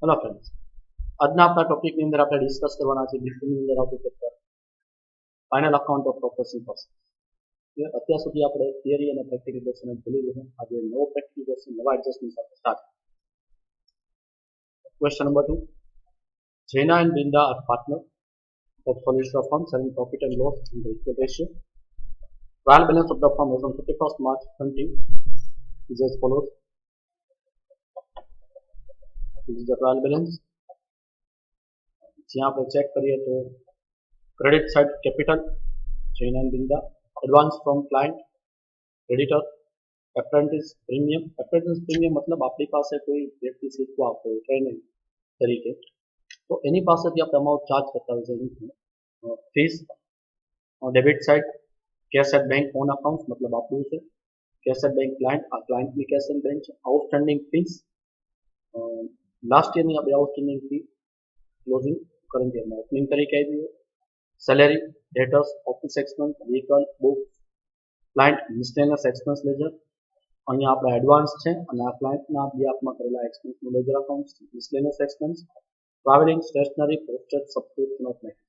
Hello friends, આજના આપણા ટોપિકની અંદર આપણે ડિસ્કસ કરવાના છે બીકોમની અંદર આવતું chapter final account of professional person. અત્યાર સુધી આપણે થિયરી અને પ્રેક્ટિકલ ક્વેશ્ચન ભૂલી લીધું. આજે નવો પ્રેક્ટિકલ ક્વેશ્ચન નવા એડજસ્ટમેન્ટ સાથે start. Question number 2. Jaina and Brinda are partner of solution of firm selling profit and loss in the equal ratio. Trial balance of the firm as on 31st March 20 is as follows. This is the trial balance. જ્યાં આપણે check કરીએ તો credit side capital Jaina and Brinda, advance from client creditor, apprentice premium. Apprentice premium મતલબ આપણી પાસે કોઈ વ્યક્તિ શીખવા આવતો હોય ટ્રેનિંગ તરીકે, તો એની પાસેથી આપણે અમાઉન્ટ ચાર્જ કરતા હોય છે. Fees debit side cash at bank on account મતલબ આપણું છે. કેશ એટ બેંક ક્લાયન્ટ, આ ક્લાયન્ટની કેશ એટ બેંક છે. આઉટસ્ટેન્ડિંગ ફીસ લાસ્ટ યરની આપણે આઉટસ્ટેન્ડિંગ ફી ક્લોઝિંગ કરંટ યરમાં ઓપનિંગ તરીકે આવી હોય. Salary, debtors, office expense, vehicle, book, client miscellaneous expense ledger. અહીંયા આપણે એડવાન્સ છે અને આ ક્લાયન્ટના બિહાફમાં કરેલા એક્સપેન્સનું લેજર અકાઉન્ટ છે. Miscellaneous expense, travelling, stationery, postage, subscription of matter.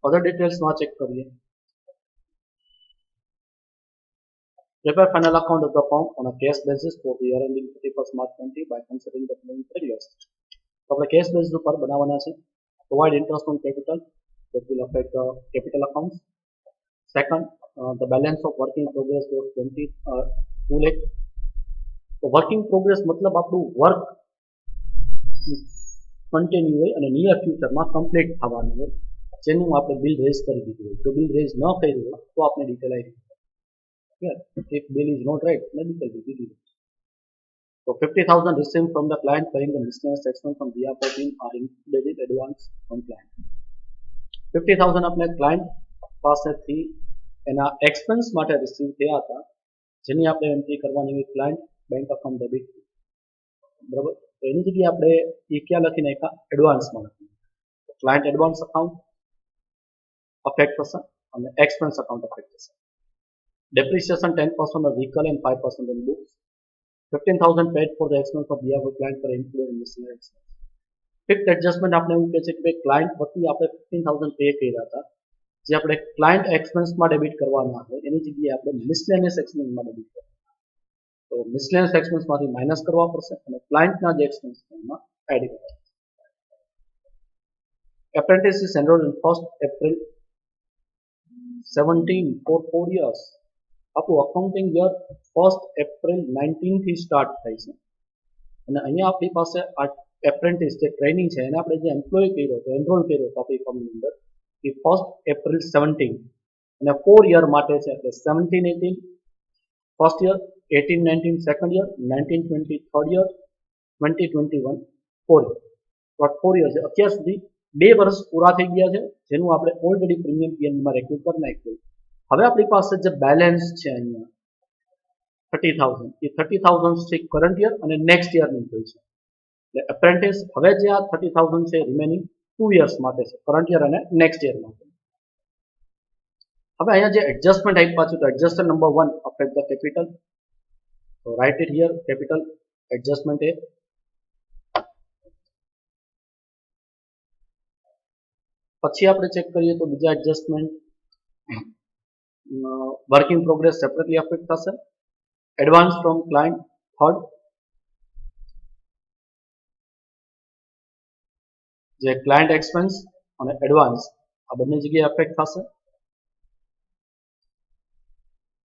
Other ડિટેલ્સમાં ચેક કરીએ. Prepare final account of the firm on a cash basis for the year ending 31st March 20 by considering the following figures. તો આપણે cache base ઉપર બનાવવાના છે. Provide interest on capital that will affect the capital accounts. Second, the balance of work in progress was 2 lakh. તો work in progress મતલબ આપણું work continue હોય અને નિયર ફ્યુચરમાં કમ્પ્લીટ થવાનું હોય, જેનું આપણે બિલ રેઝ કરી દીધું હોય. જો બિલ રેઝ ન કર્યું હોય તો આપણે ડિટેલ આવી દીધું. If bill is not right, then detail will be given. So 50,000 received from the client paying the miscellaneous expense on behalf of him are included in advance from client. 50,000 આપણે client પાસેથી એના expense માટે receive થયા હતા, જેની આપણે entry કરવાની હોય ક્લાયન્ટ બેંક અકાઉન્ટ ડેબિટ. બરાબર, તો એની જગ્યાએ આપણે એ ક્યાં લખી નાખ્યા? એડવાન્સમાં લખી. ક્લાયન્ટ એડવાન્સ અકાઉન્ટ અફેક્ટ થશે અને એક્સપેન્સ અકાઉન્ટ અફેક્ટ થશે. Depreciation 10% of vehicle and 5% on books. 15,000 paid for the expense of behalf of client for included in miscellaneous expense. Fixed adjustment આપણે એવું કહે છે કે ભાઈ ક્લાયન્ટ વતી આપણે 15,000 પે કર્યા હતા, જે આપણે ક્લાયન્ટ એક્સપેન્સમાં ડેબિટ કરવાના હોય એની જગ્યાએ આપણે મિસલેનિયસ એક્સપેન્સમાં ડેબિટ કરવાના. તો મિસલેનિયસ એક્સપેન્સમાંથી માઇનસ કરવા પડશે અને ક્લાયન્ટના જે એક્સપેન્સ એમાં એડ કરવા. Apprentice is enrolled in 1st April 17 for 4 years. આપણું અકાઉન્ટિંગ યર 1st April 19 થી સ્ટાર્ટ થાય છે અને અહીંયા આપણી પાસે આ એપ્રેન્ટિસ જે ટ્રેનિંગ છે એને આપણે જે એમ્પ્લોય કર્યો હતો, એનરોલ કર્યો હતો આપણી કંપની અંદર, એ 1st April 17 અને 4 યર માટે છે. એટલે 17-18 first year, 18-19 second year, 19-20 third year, 20-21 4 year. તો 4 યર છે. અત્યાર સુધી 2 વર્ષ પૂરા થઈ ગયા છે, જેનું આપણે ઓલરેડી પ્રીમિયમ પીએનમાં રેક્યુર કરી નાખ્યું. હવે આપણી પાસે જે બેલેન્સ છે અહીંયા 30,000, એ 30,000 છે કરંટ યર અને નેક્સ્ટ યરની હોય છે. એટલે એપ્રેન્ટિસ હવે જે આ 30,000 છે રિમેનિંગ 2 યર્સ માટે છે, કરંટ યર અને નેક્સ્ટ યર માટે. હવે અહીંયા જે એડજસ્ટમેન્ટ આપ્યા છે તો adjustment number 1 affect the capital. તો write it here, capital adjustment A. પછી આપણે ચેક કરીએ તો બીજા adjustment work in progress separately affect થશે. એડવાન્સ ફ્રોમ ક્લાયન્ટ થર્ડ, જે ક્લાયન્ટ એક્સપેન્સ અને એડવાન્સ આ બંને જગ્યાએ અફેક્ટ થશે.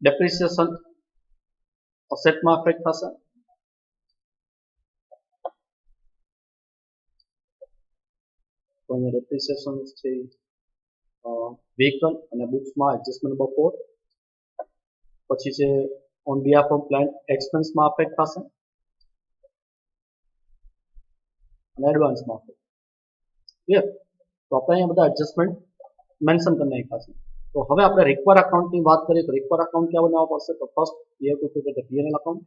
ડેપ્રિસિએશન અસેટમાં અફેક્ટ થશે. તો અહીંયા ડેપ્રિસિએશન છે વ્હીકલ અને બુક્સમાં એડજસ્ટમેન્ટ નંબર 4. પછી છે ઓન બિહાફ ઓફ ક્લાયન્ટ એક્સપેન્સમાં અફેક્ટ થશે અને એડવાન્સમાં અફેક્ટ. ક્લિયર? તો આપણે અહીંયા બધા એડજસ્ટમેન્ટ મેન્શન કરી નાખ્યા છે. તો હવે આપણે રિક્વાયર અકાઉન્ટની વાત કરીએ તો રિક્વાયર અકાઉન્ટ ક્યાં બનાવવા પડશે? તો first you have to prepare the P&L account.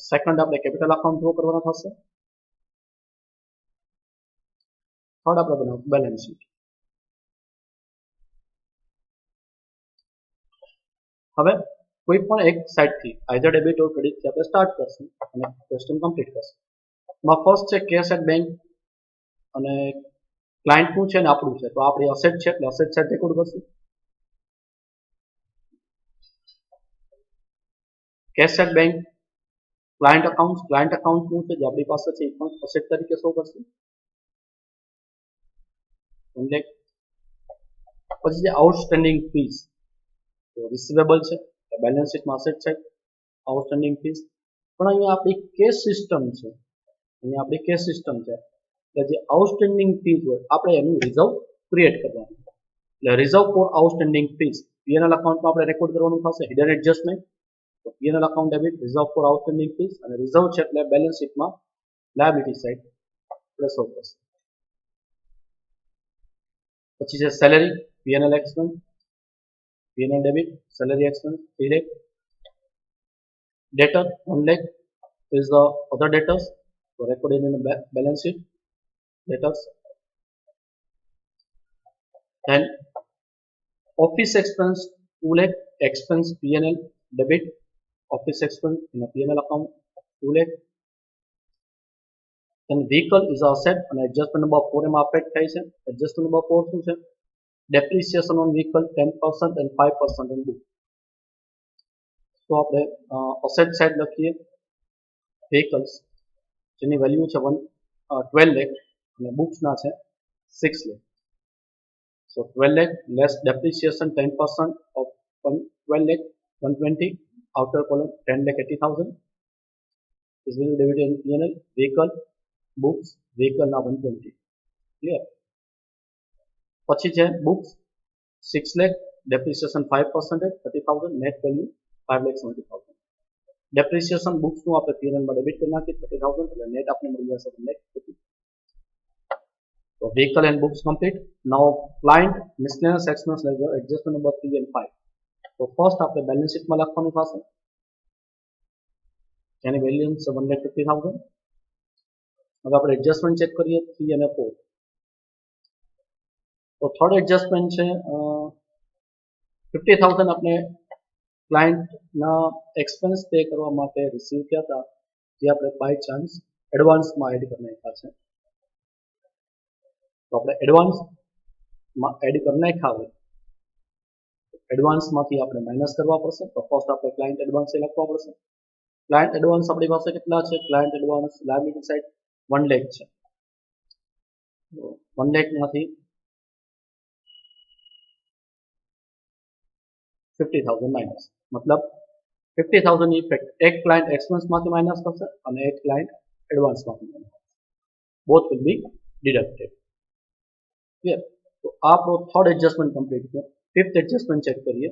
Second આપણે કેપિટલ અકાઉન્ટ ડ્રો કરવાના થશે. થર્ડ આપણે બનાવવું બેલેન્સ શીટ. હવે કોઈ પણ એક સાઇડથી આઈધર ડેબિટ ઓર ક્રેડિટથી આપણે સ્ટાર્ટ કરશું અને ક્વેશ્ચન કમ્પ્લીટ કરશું. એમાં ફર્સ્ટ છે કેશ એટ બેંક અને ક્લાયન્ટનું છે ને આપણું છે, તો આપણી અસેટ છે એટલે અસેટ સાઇડ રેકોર્ડ કરશું. કેશ એટ બેંક ક્લાયન્ટ અકાઉન્ટનું છે જે આપણી પાસે છે એ પણ અસેટ તરીકે શો કરશે. પછી જે આઉટસ્ટેન્ડિંગ ફીસ તો રિસીવેબલ છે, બેલેન્સ શીટમાં અસેટ છે આઉટસ્ટેન્ડિંગ ફીસ. પણ અહીંયા આપણી કેશ સિસ્ટમ છે કે જે આઉટસ્ટેન્ડિંગ ફીસ હોય આપણે એનું રિઝર્વ ક્રિએટ કરવાનું. એટલે reserve for outstanding fees P&L અકાઉન્ટમાં આપણે રેકોર્ડ કરવાનું થશે હિડન એડજસ્ટમેન્ટ. તો P&L account debit reserve for outstanding fees અને રિઝર્વ છે એટલે બેલેન્સ શીટમાં લાયબિલિટી સાઇડ આપણે શો કરશે. પછી છે salary P&L expense, P&L debit salary expense 3 lakh. Debtor 1 lakh is the other debtors so recorded in the balance sheet debtors. And office expense 2 lakh expense PNL debit office expense in a PNL account 2 lakh. Then vehicle is a asset and adjustment number 4 એમાં affect થાય છે. adjustment number 4 શું છે? depreciation on vehicle 10% and 5% on book. તો આપણે asset side લખીએ vehicles જેની value છે 12 lakh અને બુક્સના છે 6 lakh. So 12 lakh less depreciation 10% of 12 lakh 120 outer column 10 lakh 80,000 is will be debited in P&L vehicle books vehicle ના 120 clear. પછી છે books 6 lakh depreciation 5% 30,000 net value 5 lakh 70,000. depreciation books નું આપણે P&L માં debit કરી નાખીએ 30,000 એટલે નેટ આપણે મળી જશે 1 lakh 50. So vehicle and books complete. Now client miscellaneous expense ledger adjustment number 3 and 5. So first આપણે બેલેન્સ શીટમાં લખવાનું થશે જેની વેલ્યુ છે 1,50,000. હવે આપણે એડજસ્ટમેન્ટ ચેક કરીએ 3 અને 4. તો થર્ડ એડજસ્ટમેન્ટ છે 50,000 આપણે ક્લાયન્ટના એક્સપેન્સ પે કરવા માટે રિસીવ કર્યા હતા જે આપણે બાય ચાન્સ એડવાન્સમાં એડ કરી નાખ્યા છે. તો આપણે એડવાન્સમાં એડ કરી નાખ્યા હોય એડવાન્સમાંથી આપણે માઇનસ કરવા પડશે. તો ફર્સ્ટ આપણે ક્લાયન્ટ એડવાન્સ એ લખવા પડશે. ક્લાયન્ટ એડવાન્સ આપણી પાસે કેટલા છે? Client advance liability side 1 lakh છે. 1 lakh માંથી 50,000 માઇનસ મતલબ 50,000 ઇફેક્ટ એક ક્લાયન્ટ એક્સપેન્સમાંથી માઇનસ થશે અને એક ક્લાયન્ટ એડવાન્સમાંથી માઇનસ થશે. Both will be deducted. Clear? તો આ આપણો થર્ડ એડજસ્ટમેન્ટ કમ્પ્લીટ થયો. ફિફ્થ એડજસ્ટમેન્ટ ચેક કરીએ.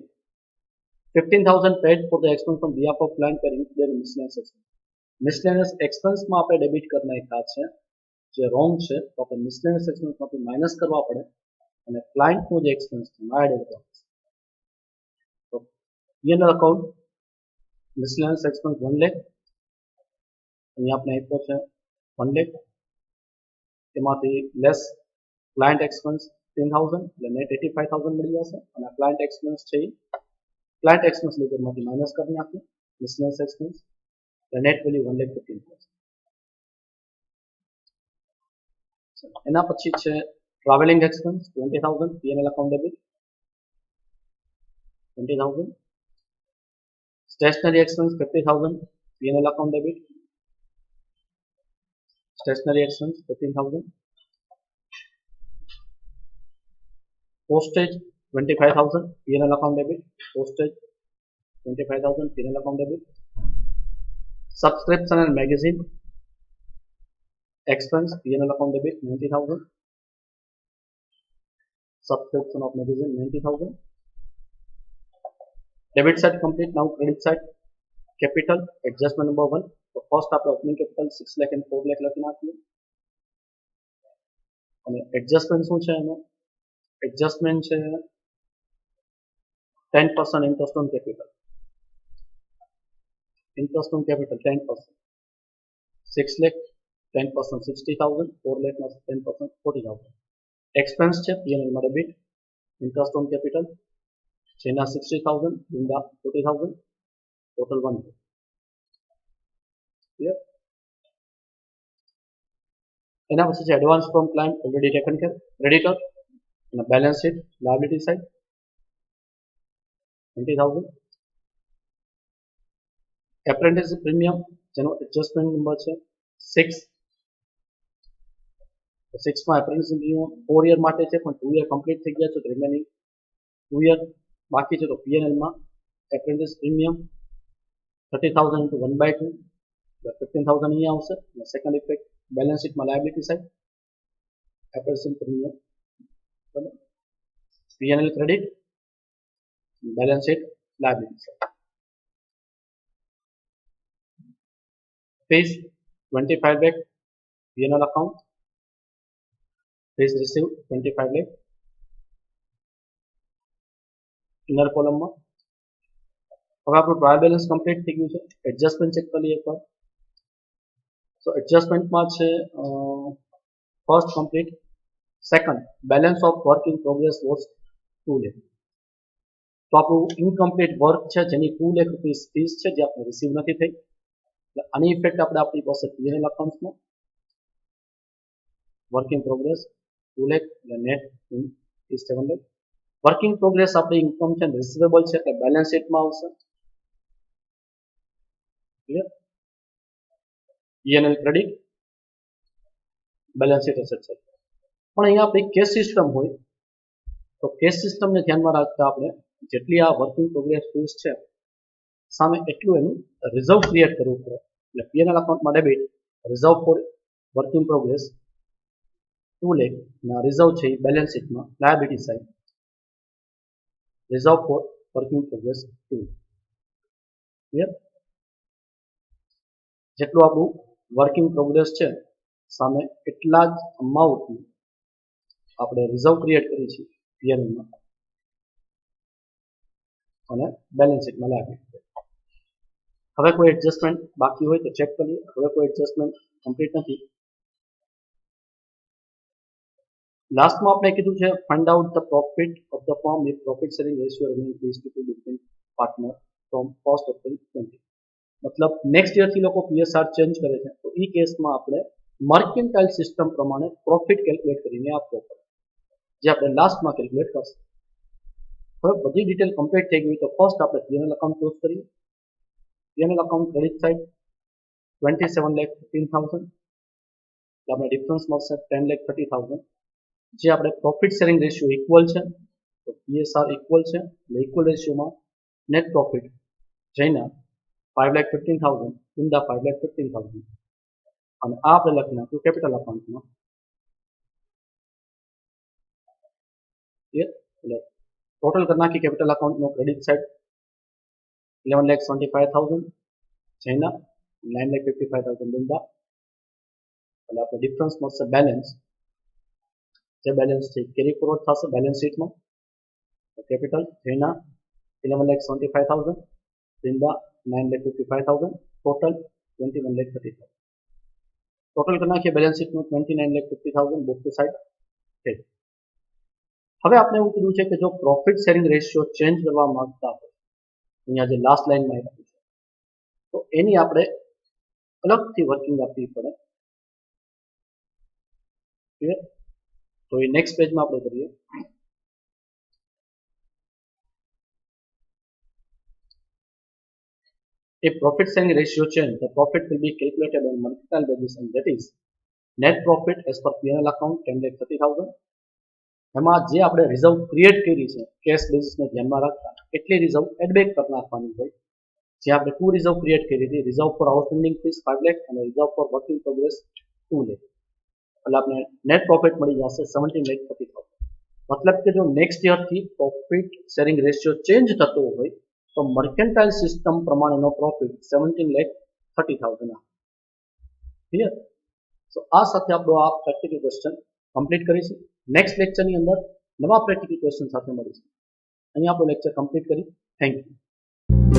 15,000 paid for the expense on behalf of client per their miscellaneous expense. miscellaneous expenseમાં આપણે ડેબિટ કરી નાખ્યા છે જે રોંગ છે તો આપણે miscellaneous expenseમાંથી માઇનસ કરવા પડે અને ક્લાયન્ટનો જે એક્સપેન્સ છે એમાં એડ કરવા પડે. તો P&L account miscellaneous expense 1 lakh અહીંયા આપણે આપ્યો છે 1 lakh એમાંથી લેસ ક્લાયન્ટ એક્સપેન્સ 10,000 એટલે નેટ 85,000 મળી જશે અને ક્લાયન્ટ એક્સપેન્સ છે ક્લાયન્ટ એક્સપેન્સ લેજરમાંથી માઇનસ કરી નાખીએ miscellaneous expense એટલે નેટ વેલ્યુ 1,15,000. એના પછી છે travelling expense 20,000 P&L account debit 20,000. Stationery expense 50,000 P&L account debit stationery expense 15,000. postage 25,000 P&L account debit postage 25,000 P&L account debit. subscription and magazine expense P&L account debit 90,000 subscription of magazine 90,000. debit side complete. Now credit side capital adjustment number 1. so first આપણે opening capital 6 lakh and 4 lakh લખી નાખીએ અને adjustment શું છે એનો adjustment છે 10% interest on capital 10%. 6 lakh 10% 60,000 4 lakh 10% 40,000. expense છે P&L માં debit interest on capital જેના 60,000 ઇન 40,000 ટોટલ 1 lakh. ક્લિયર? એના પછી છે advance from client already taken care, creditor અને balance sheet liability side 20,000. Apprenticeship premium જેનો એડજસ્ટમેન્ટ નંબર છે 6. 6 માં એપ્રેન્ટિસશીપ પ્રીમિયમ 4 યર માટે છે, પણ 2 યર કમ્પ્લીટ થઈ ગયા છે, તો રિમેનિંગ 2 યર બાકી છે. તો P&L માં એપ્રેન્ટિસ પ્રીમિયમ 30,000 into 1/2 15,000 અહીંયા આવશે. અને સેકન્ડ ઇફેક્ટ બેલેન્સ શીટમાં લાયબિલિટી સાઇડ એપ્રેન્ટિસશીપ પ્રીમિયમ, બરાબર, P&L credit, balance sheet liability side. fees 25 lakh P&L account, fees received 25 lakh inner કોલમમાં. હવે આપણું ટ્રાયલ બેલેન્સ કમ્પ્લીટ થઈ ગયું છે. એડજસ્ટમેન્ટ ચેક કરી લઈએ એકવાર. તો એડજસ્ટમેન્ટમાં છે first complete, second balance of work in progress was 2 lakh. તો આપણું ઇનકમ્પ્લીટ વર્ક છે જેની 2 lakh રૂપીસ ફીસ છે જે આપણે રિસીવ નથી થઈ. આની ઇફેક્ટ આપણે આપણી પાસે P&L અકાઉન્ટમાં વર્ક ઇન પ્રોગ્રેસ 2 lakh એટલે net is 7 lakh. Work in progress આપણી ઇન્કમ છે રિસીવેબલ છે એટલે બેલેન્સ શીટમાં આવશે. Clear? P&L credit, balance sheet asset side. પણ અહીંયા આપણી કેશ સિસ્ટમ હોય તો કેશ સિસ્ટમને ધ્યાનમાં રાખતા આપણે જેટલી આ વર્ક ઇન પ્રોગ્રેસ ફીસ છે સામે એટલું એનું રિઝર્વ ક્રિએટ કરવું પડે. એટલે P&L અકાઉન્ટમાં debit reserve for work in progress 2 lakh ના રિઝર્વ છે એ બેલેન્સ શીટમાં liability side reserve for work in progress 2. Clear? જેટલું આપણું વર્ક ઇન પ્રોગ્રેસ છે સામે એટલા જ અમાઉન્ટનું આપણે રિઝર્વ ક્રિએટ કરી છે P&Lમાં અને બેલેન્સ શીટમાં લાયબિલિટી. હવે કોઈ એડજસ્ટમેન્ટ બાકી હોય તો ચેક કરીએ. હવે કોઈ એડજસ્ટમેન્ટ કમ્પ્લીટ નથી. લાસ્ટમાં આપણે કીધું છે find out the profit of the firm with profit sharing ratio remaining distributed between partner from 1st April 20. મતલબ નેક્સ્ટ યરથી લોકો PSR ચેન્જ કરે છે તો એ કેસમાં આપણે મર્કેન્ટાઇલ સિસ્ટમ પ્રમાણે પ્રોફિટ કેલ્ક્યુલેટ કરીને આપવો પડે, જે આપણે લાસ્ટમાં કેલ્ક્યુલેટ કરશું. હવે બધી ડિટેલ કમ્પ્લીટ થઈ ગઈ તો ફર્સ્ટ આપણે P&L અકાઉન્ટ ક્લોઝ કરીએ. P&L અકાઉન્ટ ક્રેડિટ સાઇડ 27,15,000 એટલે આપણે ડિફરન્સ મળશે 10,30,000. જે આપણે પ્રોફિટ શેરિંગ રેશિયો ઇક્વલ છે તો PSR ઇક્વલ છે એટલે ઇક્વલ રેશિયોમાં નેટ પ્રોફિટ જઈને 5,15,000 ઇન ધ 5,15,000 અને આ આપણે લખી નાખ્યું કેપિટલ અકાઉન્ટમાં. એટલે ટોટલ કરી નાખી કેપિટલ અકાઉન્ટનો ક્રેડિટ સાઇડ 11,25,000 જઈને 9,55,000 ઇન ધ એટલે આપણે ડિફરન્સ મળશે બેલેન્સ. જે બેલેન્સ છે કેરી ફોરવર્ડ થશે બેલેન્સ શીટમાં. કેપિટલ જઈને 11,75,000 ઇન ધ 9,55,000 ટોટલ 21,30,000. ટોટલ કરી નાખીએ બેલેન્સ શીટનું 29,50,000 બુક ટુ સાઇડ. હવે આપણે એવું કીધું છે કે જો પ્રોફિટ શેરિંગ રેશિયો ચેન્જ કરવા માંગતા હોય અહીંયા જે લાસ્ટ લાઈનમાં આપ્યું છે તો એની આપણે અલગથી વર્કિંગ આપવી પડે. ક્લિયર? તો એ નેક્સ્ટ પેજમાં આપણે કરીએ. If profit sharing ratio change, the profit will be calculated on mercantile basis and that is net profit as per P&L account 10,30,000. એમાં જે આપણે રિઝર્વ ક્રિએટ કરી છે કેશ બેસિસને ધ્યાનમાં રાખતા એટલી રિઝર્વ એડબેક કરી નાખવાની હોય. જે આપણે 2 રિઝર્વ ક્રિએટ કરી હતી, reserve for outstanding fees 5 lakh અને reserve for work in progress 2 lakh. એટલે આપણે નેટ પ્રોફિટ મળી જશે 17,30,000. મતલબ કે જો નેક્સ્ટ યરથી પ્રોફિટ શેરિંગ રેશિયો ચેન્જ થતો હોય તો મર્કેન્ટાઇલ સિસ્ટમ પ્રમાણેનો પ્રોફિટ 17,30,000. ક્લિયર? તો આ સાથે આપણો આ પ્રેક્ટિકલ ક્વેશ્ચન કમ્પ્લીટ કરીશું. નેક્સ્ટ લેક્ચરની અંદર નવા પ્રેક્ટિકલ ક્વેશ્ચન સાથે મળીશું. અહીંયા આપણો લેક્ચર કમ્પ્લીટ કરી. Thank you.